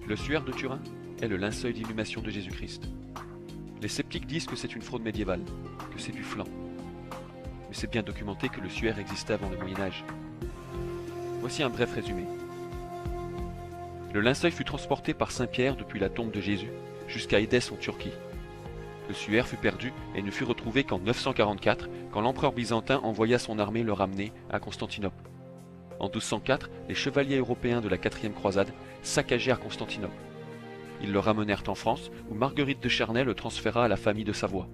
Le suaire de Turin est le linceul d'inhumation de Jésus-Christ. Les sceptiques disent que c'est une fraude médiévale, que c'est du flan. Mais c'est bien documenté que le suaire existait avant le Moyen-Âge. Voici un bref résumé. Le linceul fut transporté par Saint Pierre depuis la tombe de Jésus jusqu'à Édesse en Turquie. Le suaire fut perdu et ne fut retrouvé qu'en 944, quand l'empereur byzantin envoya son armée le ramener à Constantinople. En 1204, les chevaliers européens de la 4e croisade saccagèrent Constantinople. Ils le ramenèrent en France, où Marguerite de Chernay le transféra à la famille de Savoie.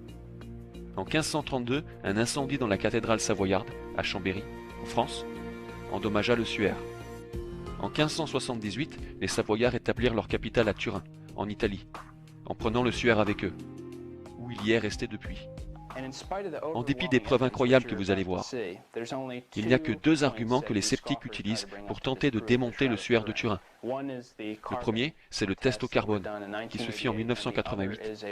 En 1532, un incendie dans la cathédrale savoyarde, à Chambéry, en France, endommagea le suaire. En 1578, les Savoyards établirent leur capitale à Turin, en Italie, en prenant le suaire avec eux, où il y est resté depuis. En dépit des preuves incroyables que vous allez voir, il n'y a que deux arguments que les sceptiques utilisent pour tenter de démonter le suaire de Turin. Le premier, c'est le test au carbone, qui se fit en 1988,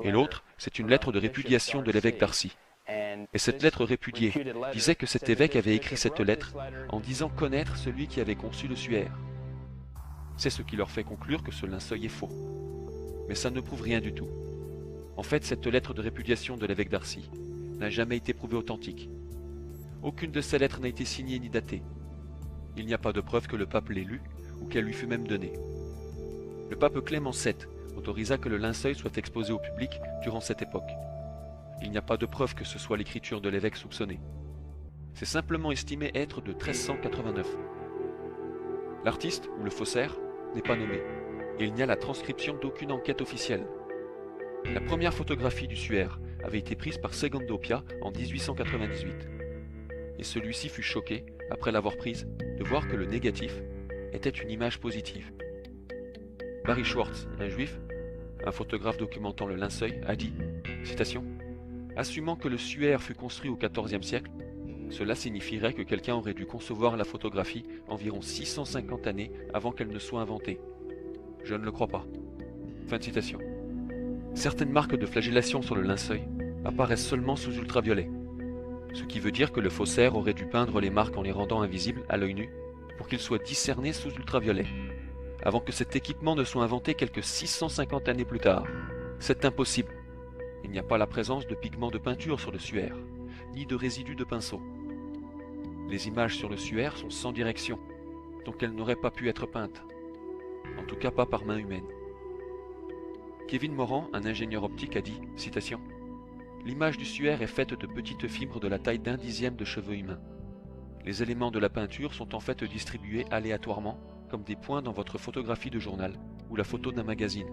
et l'autre, c'est une lettre de répudiation de l'évêque d'Arcy. Et cette lettre répudiée disait que cet évêque avait écrit cette lettre en disant connaître celui qui avait conçu le suaire. C'est ce qui leur fait conclure que ce linceul est faux. Mais ça ne prouve rien du tout. En fait, cette lettre de répudiation de l'évêque d'Arcy n'a jamais été prouvée authentique. Aucune de ces lettres n'a été signée ni datée. Il n'y a pas de preuve que le pape l'ait lue ou qu'elle lui fut même donnée. Le pape Clément VII autorisa que le linceul soit exposé au public durant cette époque. Il n'y a pas de preuve que ce soit l'écriture de l'évêque soupçonné. C'est simplement estimé être de 1389. L'artiste, ou le faussaire, n'est pas nommé, et il n'y a la transcription d'aucune enquête officielle. La première photographie du suaire avait été prise par Segundo Pia en 1898. Et celui-ci fut choqué, après l'avoir prise, de voir que le négatif était une image positive. Barry Schwartz, un juif, un photographe documentant le linceul, a dit, citation, « Assumant que le suaire fut construit au XIVe siècle, cela signifierait que quelqu'un aurait dû concevoir la photographie environ 650 années avant qu'elle ne soit inventée. Je ne le crois pas. » Fin de citation. Certaines marques de flagellation sur le linceul apparaissent seulement sous ultraviolet, ce qui veut dire que le faussaire aurait dû peindre les marques en les rendant invisibles à l'œil nu pour qu'ils soient discernés sous ultraviolet, avant que cet équipement ne soit inventé quelques 650 années plus tard. C'est impossible. Il n'y a pas la présence de pigments de peinture sur le suaire, ni de résidus de pinceau. Les images sur le suaire sont sans direction, donc elles n'auraient pas pu être peintes. En tout cas pas par main humaine. Kevin Morand, un ingénieur optique, a dit, citation, « L'image du suaire est faite de petites fibres de la taille d'1 dixième de cheveux humains. Les éléments de la peinture sont en fait distribués aléatoirement, comme des points dans votre photographie de journal ou la photo d'un magazine.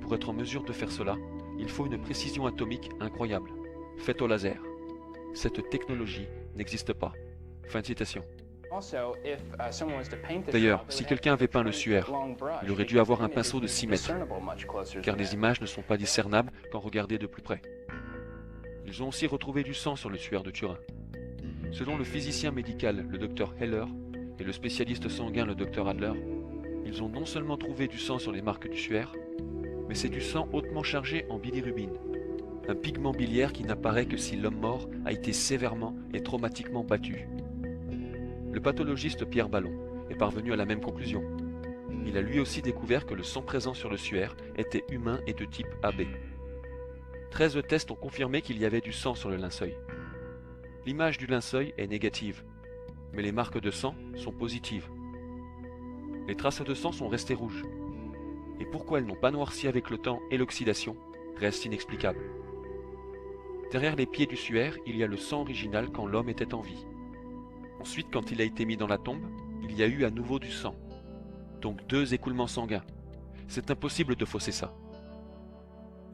Pour être en mesure de faire cela, il faut une précision atomique incroyable, faite au laser. Cette technologie n'existe pas. » Fin de citation. D'ailleurs, si quelqu'un avait peint le suaire, il aurait dû avoir un pinceau de 6 mètres, car les images ne sont pas discernables quand regardées de plus près. Ils ont aussi retrouvé du sang sur le suaire de Turin. Selon le physicien médical, le docteur Heller, et le spécialiste sanguin, le docteur Adler, ils ont non seulement trouvé du sang sur les marques du suaire, mais c'est du sang hautement chargé en bilirubine, un pigment biliaire qui n'apparaît que si l'homme mort a été sévèrement et traumatiquement battu. Le pathologiste Pierre Ballon est parvenu à la même conclusion. Il a lui aussi découvert que le sang présent sur le suaire était humain et de type AB. 13 tests ont confirmé qu'il y avait du sang sur le linceul. L'image du linceul est négative, mais les marques de sang sont positives. Les traces de sang sont restées rouges. Et pourquoi elles n'ont pas noirci avec le temps et l'oxydation reste inexplicable. Derrière les pieds du suaire, il y a le sang original quand l'homme était en vie. Ensuite, quand il a été mis dans la tombe, il y a eu à nouveau du sang. Donc 2 écoulements sanguins. C'est impossible de fausser ça.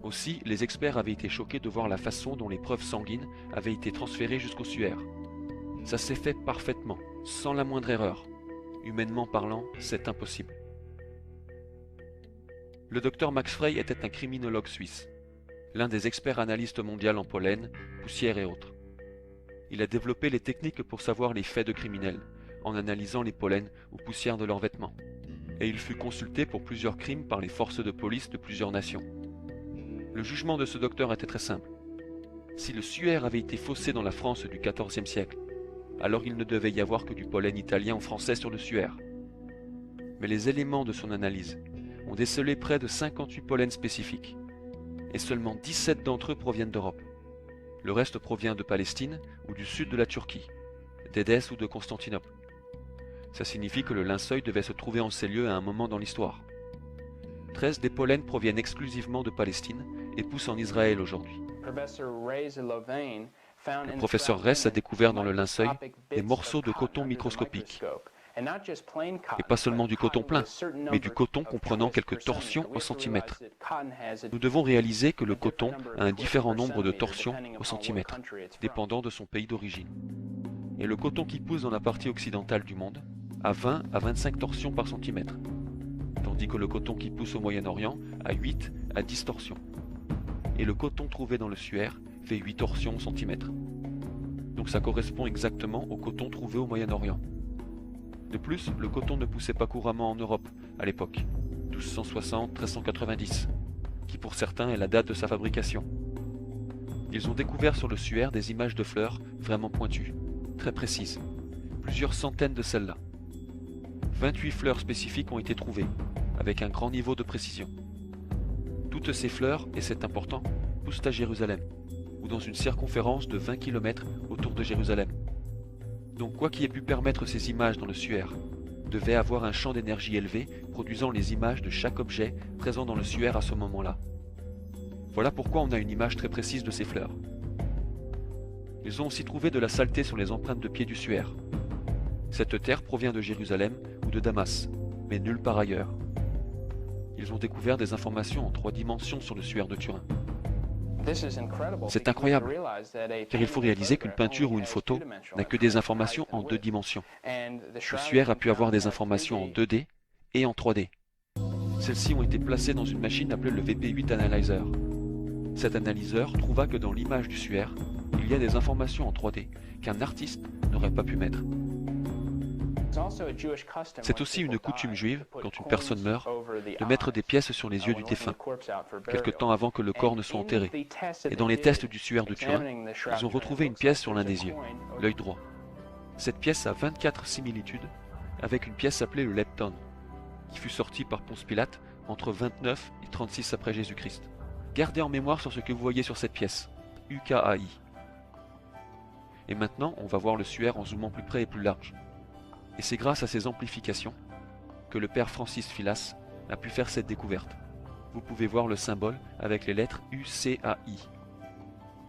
Aussi, les experts avaient été choqués de voir la façon dont les preuves sanguines avaient été transférées jusqu'au suaire. Ça s'est fait parfaitement, sans la moindre erreur. Humainement parlant, c'est impossible. Le docteur Max Frey était un criminologue suisse, l'un des experts analystes mondiaux en pollen, poussière et autres. Il a développé les techniques pour savoir les faits de criminels, en analysant les pollens ou poussières de leurs vêtements. Et il fut consulté pour plusieurs crimes par les forces de police de plusieurs nations. Le jugement de ce docteur était très simple. Si le suaire avait été faussé dans la France du XIVe siècle, alors il ne devait y avoir que du pollen italien ou français sur le suaire. mais les éléments de son analyse ont décelé près de 58 pollens spécifiques, et seulement 17 d'entre eux proviennent d'Europe. Le reste provient de Palestine ou du sud de la Turquie, d'Édesse ou de Constantinople. Ça signifie que le linceul devait se trouver en ces lieux à un moment dans l'histoire. 13 des pollens proviennent exclusivement de Palestine et poussent en Israël aujourd'hui. Le professeur Ress a découvert dans le linceul des morceaux de coton microscopiques. Et pas seulement du coton plein, mais du coton comprenant quelques torsions au centimètre. Nous devons réaliser que le coton a un différent nombre de torsions au centimètre, dépendant de son pays d'origine. Et le coton qui pousse dans la partie occidentale du monde a 20 à 25 torsions par centimètre, tandis que le coton qui pousse au Moyen-Orient a 8 à 10 torsions. Et le coton trouvé dans le suaire fait 8 torsions au centimètre. Donc ça correspond exactement au coton trouvé au Moyen-Orient. De plus, le coton ne poussait pas couramment en Europe à l'époque, 1260-1390, qui pour certains est la date de sa fabrication. Ils ont découvert sur le suaire des images de fleurs vraiment pointues, très précises, plusieurs centaines de celles-là. 28 fleurs spécifiques ont été trouvées, avec un grand niveau de précision. Toutes ces fleurs, et c'est important, poussent à Jérusalem, ou dans une circonférence de 20 km autour de Jérusalem. Donc quoi qui ait pu permettre ces images dans le suaire devait avoir un champ d'énergie élevé produisant les images de chaque objet présent dans le suaire à ce moment-là. Voilà pourquoi on a une image très précise de ces fleurs. Ils ont aussi trouvé de la saleté sur les empreintes de pieds du suaire. Cette terre provient de Jérusalem ou de Damas, mais nulle part ailleurs. Ils ont découvert des informations en 3 dimensions sur le suaire de Turin. C'est incroyable, car il faut réaliser qu'une peinture ou une photo n'a que des informations en 2 dimensions. Le suaire a pu avoir des informations en 2D et en 3D. Celles-ci ont été placées dans une machine appelée le VP8 Analyzer. Cet analyseur trouva que dans l'image du suaire, il y a des informations en 3D qu'un artiste n'aurait pas pu mettre. C'est aussi une coutume juive, quand une personne meurt, de mettre des pièces sur les yeux du défunt, quelque temps avant que le corps ne soit enterré. Et dans les tests du suaire de Turin, ils ont retrouvé une pièce sur l'un des yeux, l'œil droit. Cette pièce a 24 similitudes avec une pièce appelée le lepton, qui fut sortie par Ponce Pilate entre 29 et 36 après Jésus-Christ. Gardez en mémoire sur ce que vous voyez sur cette pièce, UKAI. Et maintenant, on va voir le suaire en zoomant plus près et plus large. Et c'est grâce à ces amplifications que le père Francis Filas a pu faire cette découverte. Vous pouvez voir le symbole avec les lettres UCAI.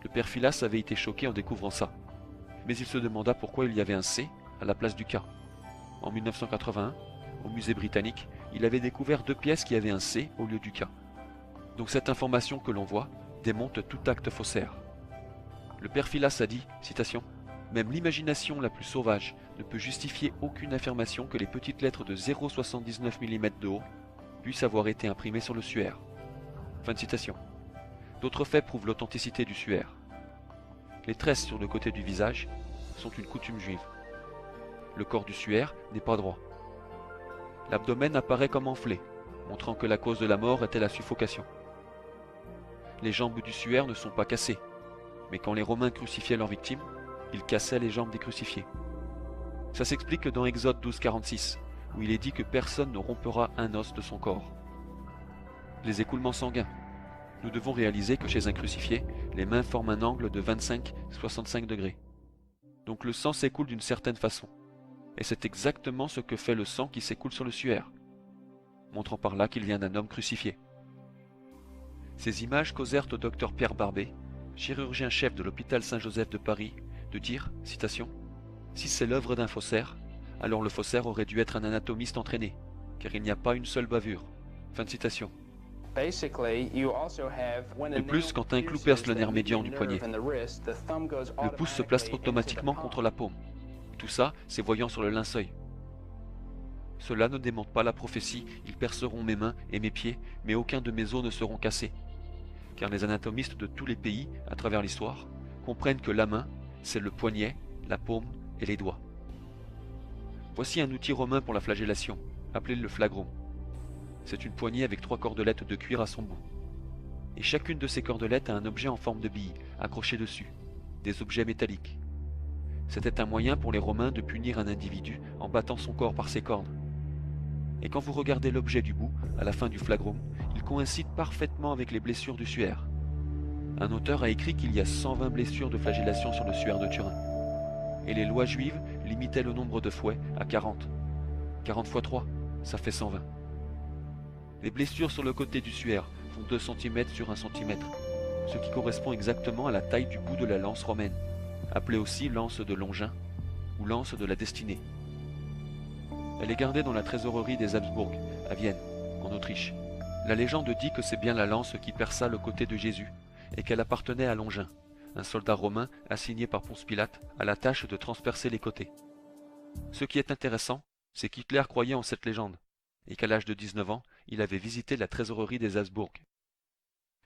Le père Filas avait été choqué en découvrant ça, mais il se demanda pourquoi il y avait un C à la place du K. En 1981, au musée britannique, il avait découvert 2 pièces qui avaient un C au lieu du K. Donc cette information que l'on voit démonte tout acte faussaire. Le père Filas a dit, citation, « Même l'imagination la plus sauvage ne peut justifier aucune affirmation que les petites lettres de 0,79 mm de haut puissent avoir été imprimées sur le suaire. » Fin de citation. D'autres faits prouvent l'authenticité du suaire. Les tresses sur le côté du visage sont une coutume juive. Le corps du suaire n'est pas droit. L'abdomen apparaît comme enflé, montrant que la cause de la mort était la suffocation. Les jambes du suaire ne sont pas cassées, mais quand les Romains crucifiaient leurs victimes, ils cassaient les jambes des crucifiés. Ça s'explique dans Exode 12,46, où il est dit que personne ne rompera un os de son corps. Les écoulements sanguins. Nous devons réaliser que chez un crucifié, les mains forment un angle de 25-65 degrés. Donc le sang s'écoule d'une certaine façon. Et c'est exactement ce que fait le sang qui s'écoule sur le suaire, montrant par là qu'il vient d'un homme crucifié. Ces images causèrent au docteur Pierre Barbet, chirurgien-chef de l'hôpital Saint-Joseph de Paris, de dire, citation, « Si c'est l'œuvre d'un faussaire, alors le faussaire aurait dû être un anatomiste entraîné, car il n'y a pas une seule bavure. » Fin de citation. De plus, quand un clou perce le nerf médian du poignet, le pouce se place automatiquement contre la paume. Tout ça, c'est voyant sur le linceul. Cela ne démente pas la prophétie, ils perceront mes mains et mes pieds, mais aucun de mes os ne seront cassés. Car les anatomistes de tous les pays, à travers l'histoire, comprennent que la main, c'est le poignet, la paume et les doigts. Voici un outil romain pour la flagellation, appelé le flagrum. C'est une poignée avec 3 cordelettes de cuir à son bout. Et chacune de ces cordelettes a un objet en forme de bille, accroché dessus, des objets métalliques. C'était un moyen pour les Romains de punir un individu en battant son corps par ses cornes. Et quand vous regardez l'objet du bout, à la fin du flagrum, il coïncide parfaitement avec les blessures du suaire. Un auteur a écrit qu'il y a 120 blessures de flagellation sur le suaire de Turin. Et les lois juives limitaient le nombre de fouets à 40. 40 fois 3, ça fait 120. Les blessures sur le côté du suaire font 2 cm sur 1 cm, ce qui correspond exactement à la taille du bout de la lance romaine, appelée aussi lance de Longin ou lance de la destinée. Elle est gardée dans la trésorerie des Habsbourg, à Vienne, en Autriche. La légende dit que c'est bien la lance qui perça le côté de Jésus, et qu'elle appartenait à Longin, un soldat romain assigné par Ponce Pilate à la tâche de transpercer les côtés. Ce qui est intéressant, c'est qu'Hitler croyait en cette légende, et qu'à l'âge de 19 ans, il avait visité la trésorerie des Habsbourg.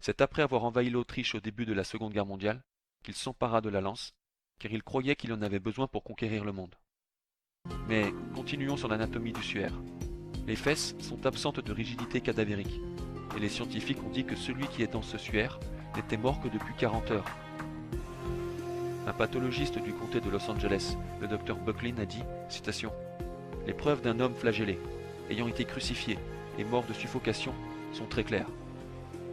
C'est après avoir envahi l'Autriche au début de la Seconde Guerre mondiale qu'il s'empara de la lance, car il croyait qu'il en avait besoin pour conquérir le monde. Mais continuons sur l'anatomie du suaire. Les fesses sont absentes de rigidité cadavérique, et les scientifiques ont dit que celui qui est dans ce suaire n'était mort que depuis 40 heures. Un pathologiste du comté de Los Angeles, le docteur Bucklin, a dit, citation, « Les preuves d'un homme flagellé, ayant été crucifié et mort de suffocation, sont très claires.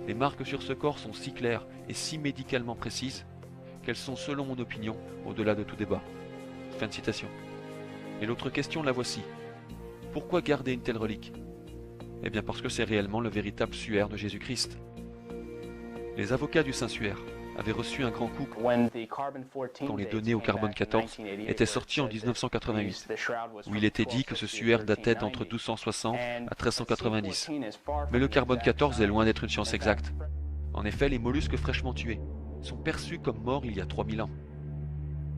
Les marques sur ce corps sont si claires et si médicalement précises qu'elles sont, selon mon opinion, au-delà de tout débat. » Fin de citation. Et l'autre question, la voici. Pourquoi garder une telle relique? Eh bien parce que c'est réellement le véritable suaire de Jésus-Christ. Les avocats du Saint-Suaire avaient reçu un grand coup quand les données au carbone 14 étaient sorties en 1988, où il était dit que ce suaire datait d'entre 1260 à 1390. Mais le carbone 14 est loin d'être une science exacte. En effet, les mollusques fraîchement tués sont perçus comme morts il y a 3000 ans.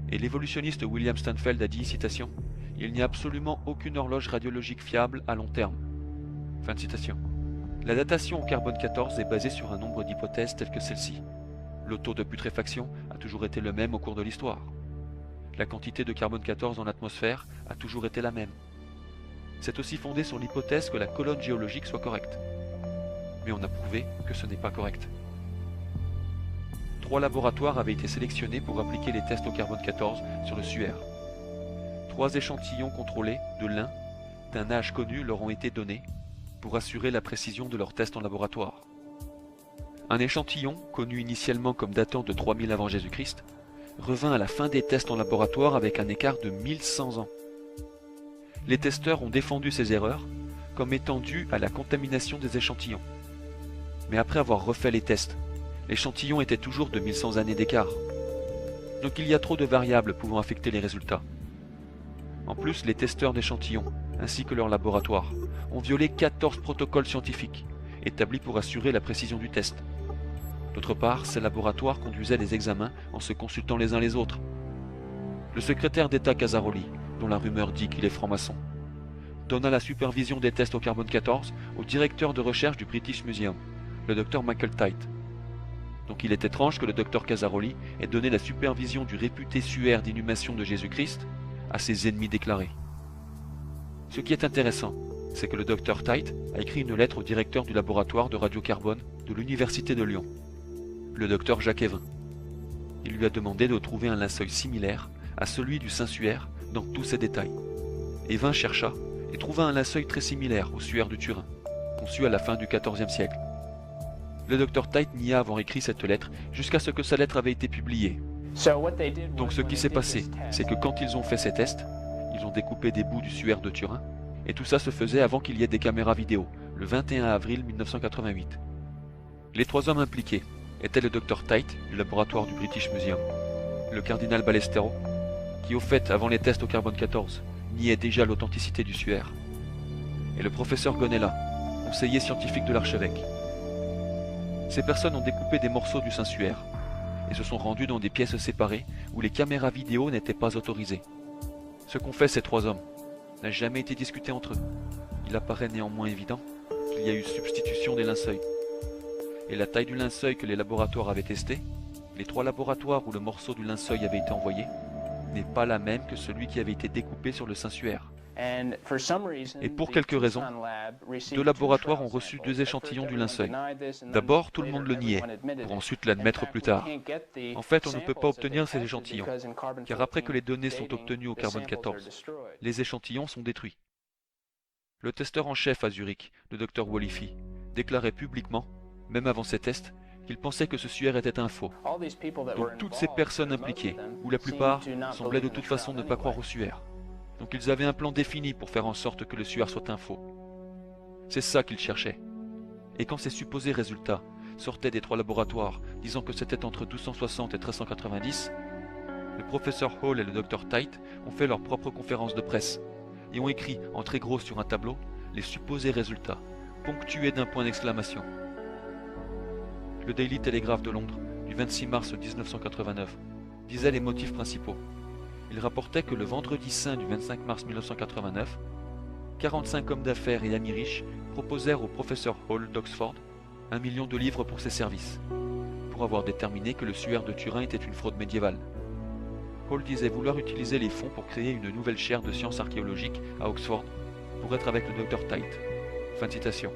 Et l'évolutionniste William Stanfeld a dit, citation, « Il n'y a absolument aucune horloge radiologique fiable à long terme. » Fin de citation. La datation au carbone 14 est basée sur un nombre d'hypothèses telles que celle-ci. Le taux de putréfaction a toujours été le même au cours de l'histoire. La quantité de carbone 14 dans l'atmosphère a toujours été la même. C'est aussi fondé sur l'hypothèse que la colonne géologique soit correcte. Mais on a prouvé que ce n'est pas correct. 3 laboratoires avaient été sélectionnés pour appliquer les tests au carbone 14 sur le suaire. 3 échantillons contrôlés de lin d'un âge connu leur ont été donnés pour assurer la précision de leurs tests en laboratoire. Un échantillon, connu initialement comme datant de 3000 avant Jésus-Christ, revint à la fin des tests en laboratoire avec un écart de 1100 ans. Les testeurs ont défendu ces erreurs comme étant dues à la contamination des échantillons. Mais après avoir refait les tests, l'échantillon était toujours de 1100 années d'écart. Donc il y a trop de variables pouvant affecter les résultats. En plus, les testeurs d'échantillons, ainsi que leur laboratoire, ont violé 14 protocoles scientifiques, établis pour assurer la précision du test. D'autre part, ces laboratoires conduisaient les examens en se consultant les uns les autres. Le secrétaire d'État Casaroli, dont la rumeur dit qu'il est franc-maçon, donna la supervision des tests au carbone 14 au directeur de recherche du British Museum, le Dr Michael Tite. Donc il est étrange que le Dr Casaroli ait donné la supervision du réputé suaire d'inhumation de Jésus-Christ à ses ennemis déclarés. Ce qui est intéressant, c'est que le Dr Tite a écrit une lettre au directeur du laboratoire de radiocarbone de l'Université de Lyon, le Dr Jacques Evin. Il lui a demandé de trouver un linceul similaire à celui du Saint-Suaire dans tous ses détails. Evin chercha et trouva un linceul très similaire au suaire de Turin, conçu à la fin du XIVe siècle. Le Dr Tite nia avoir écrit cette lettre jusqu'à ce que sa lettre avait été publiée. Donc ce qui s'est passé, c'est que quand ils ont fait ces tests, ils ont découpé des bouts du suaire de Turin, et tout ça se faisait avant qu'il y ait des caméras vidéo, le 21 avril 1988. Les 3 hommes impliqués étaient le Dr Tite du laboratoire du British Museum, le cardinal Ballestero, qui au fait, avant les tests au carbone 14, niait déjà l'authenticité du suaire, et le professeur Gonella, conseiller scientifique de l'archevêque. Ces personnes ont découpé des morceaux du Saint-Suaire et se sont rendus dans des pièces séparées où les caméras vidéo n'étaient pas autorisées. Ce qu'ont fait ces 3 hommes n'a jamais été discuté entre eux. Il apparaît néanmoins évident qu'il y a eu substitution des linceuls. Et la taille du linceul que les laboratoires avaient testé, les 3 laboratoires où le morceau du linceul avait été envoyé, n'est pas la même que celui qui avait été découpé sur le Saint-Suaire. Et pour quelques raisons, 2 laboratoires ont reçu 2 échantillons du linceul. D'abord, tout le monde le niait, pour ensuite l'admettre plus tard. En fait, on ne peut pas obtenir ces échantillons, car après que les données sont obtenues au carbone 14, les échantillons sont détruits. Le testeur en chef à Zurich, le docteur Wolify, déclarait publiquement, même avant ces tests, qu'il pensait que ce suaire était un faux. Donc toutes ces personnes impliquées, ou la plupart, semblaient de toute façon ne pas croire au suaire. Donc ils avaient un plan défini pour faire en sorte que le suaire soit un faux. C'est ça qu'ils cherchaient. Et quand ces supposés résultats sortaient des 3 laboratoires disant que c'était entre 1260 et 1390, le professeur Hall et le docteur Tite ont fait leur propre conférence de presse et ont écrit en très gros sur un tableau les supposés résultats, ponctués d'un point d'exclamation. Le Daily Telegraph de Londres, du 26 mars 1989, disait les motifs principaux. Il rapportait que le vendredi saint du 25 mars 1989, 45 hommes d'affaires et amis riches proposèrent au professeur Hall d'Oxford 1 million de livres pour ses services, pour avoir déterminé que le suaire de Turin était une fraude médiévale. Hall disait vouloir utiliser les fonds pour créer une nouvelle chaire de sciences archéologiques à Oxford, pour être avec le docteur Tite. Fin de citation.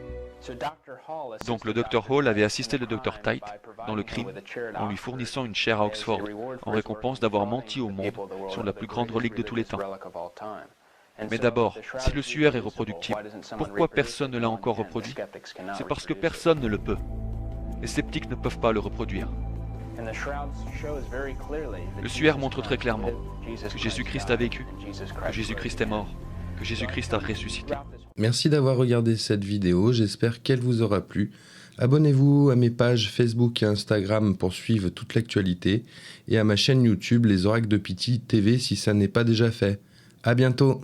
Donc le docteur Hall avait assisté le docteur Tite dans le crime en lui fournissant une chaire à Oxford, en récompense d'avoir menti au monde sur la plus grande relique de tous les temps. Mais d'abord, si le suaire est reproductible, pourquoi personne ne l'a encore reproduit? C'est parce que personne ne le peut. Les sceptiques ne peuvent pas le reproduire. Le suaire montre très clairement que Jésus-Christ a vécu, que Jésus-Christ est mort, que Jésus-Christ a ressuscité. Merci d'avoir regardé cette vidéo, j'espère qu'elle vous aura plu. Abonnez-vous à mes pages Facebook et Instagram pour suivre toute l'actualité et à ma chaîne YouTube Les Oracles de Pity TV si ça n'est pas déjà fait. À bientôt!